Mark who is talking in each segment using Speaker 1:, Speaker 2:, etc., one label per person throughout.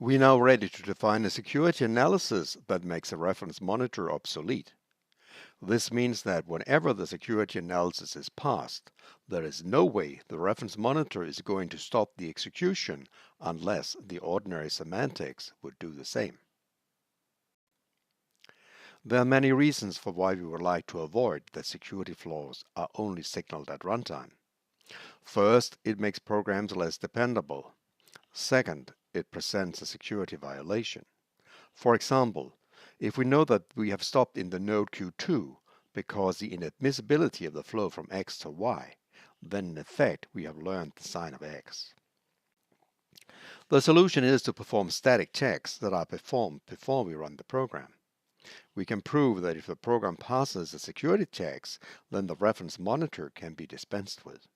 Speaker 1: We're now ready to define a security analysis that makes a reference monitor obsolete. This means that whenever the security analysis is passed, there is no way the reference monitor is going to stop the execution unless the ordinary semantics would do the same. There are many reasons for why we would like to avoid that security flaws are only signaled at runtime. First, it makes programs less dependable. Second, it presents a security violation. For example, if we know that we have stopped in the node Q2 because the inadmissibility of the flow from X to Y, then in effect we have learned the sign of X. The solution is to perform static checks that are performed before we run the program. We can prove that if the program passes the security checks, then the reference monitor can be dispensed with.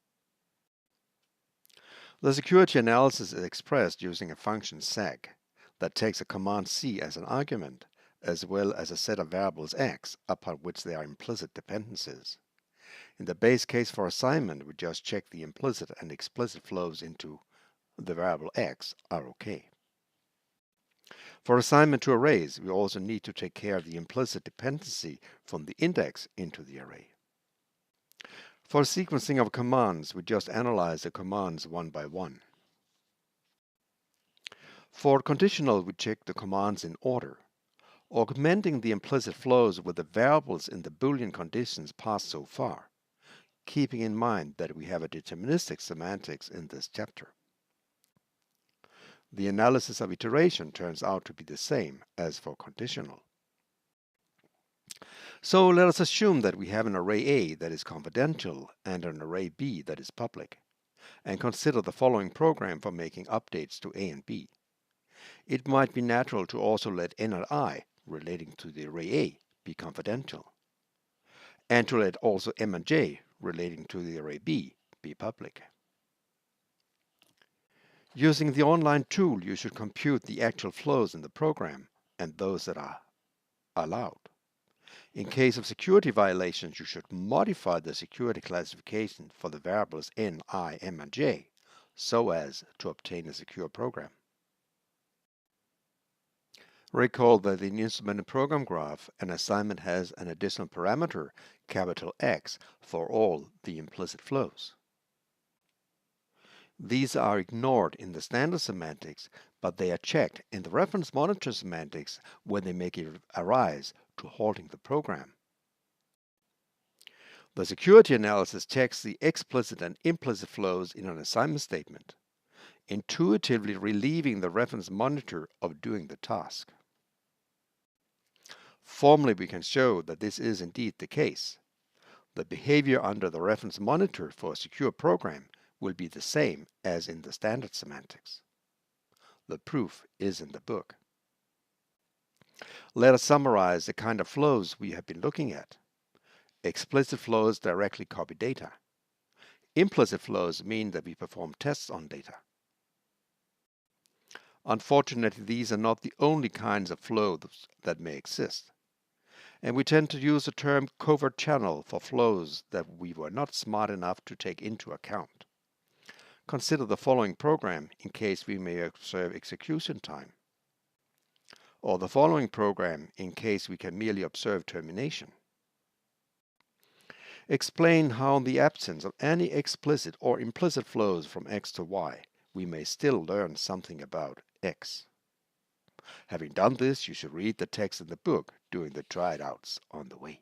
Speaker 1: The security analysis is expressed using a function seg that takes a command C as an argument, as well as a set of variables x upon which there are implicit dependencies. In the base case for assignment, we just check the implicit and explicit flows into the variable x are okay. For assignment to arrays, we also need to take care of the implicit dependency from the index into the array. For sequencing of commands, we just analyze the commands one by one. For conditional, we check the commands in order, augmenting the implicit flows with the variables in the Boolean conditions passed so far, keeping in mind that we have a deterministic semantics in this chapter. The analysis of iteration turns out to be the same as for conditional. So let us assume that we have an array A that is confidential and an array B that is public, and consider the following program for making updates to A and B. It might be natural to also let n and I, relating to the array A, be confidential, and to let also m and j, relating to the array B, be public. Using the online tool, you should compute the actual flows in the program and those that are allowed. In case of security violations, you should modify the security classification for the variables n, I, m, and j so as to obtain a secure program. Recall that in the instrumented program graph, an assignment has an additional parameter, capital X, for all the implicit flows. These are ignored in the standard semantics, but they are checked in the reference monitor semantics when they make it arise to halting the program. The security analysis checks the explicit and implicit flows in an assignment statement, intuitively relieving the reference monitor of doing the task. Formally, we can show that this is indeed the case. The behavior under the reference monitor for a secure program will be the same as in the standard semantics. The proof is in the book. Let us summarize the kind of flows we have been looking at. Explicit flows directly copy data. Implicit flows mean that we perform tests on data. Unfortunately, these are not the only kinds of flows that may exist, and we tend to use the term covert channel for flows that we were not smart enough to take into account. Consider the following program in case we may observe execution time, or the following program in case we can merely observe termination. Explain how in the absence of any explicit or implicit flows from X to Y, we may still learn something about X. Having done this, you should read the text in the book during the try-outs on the way.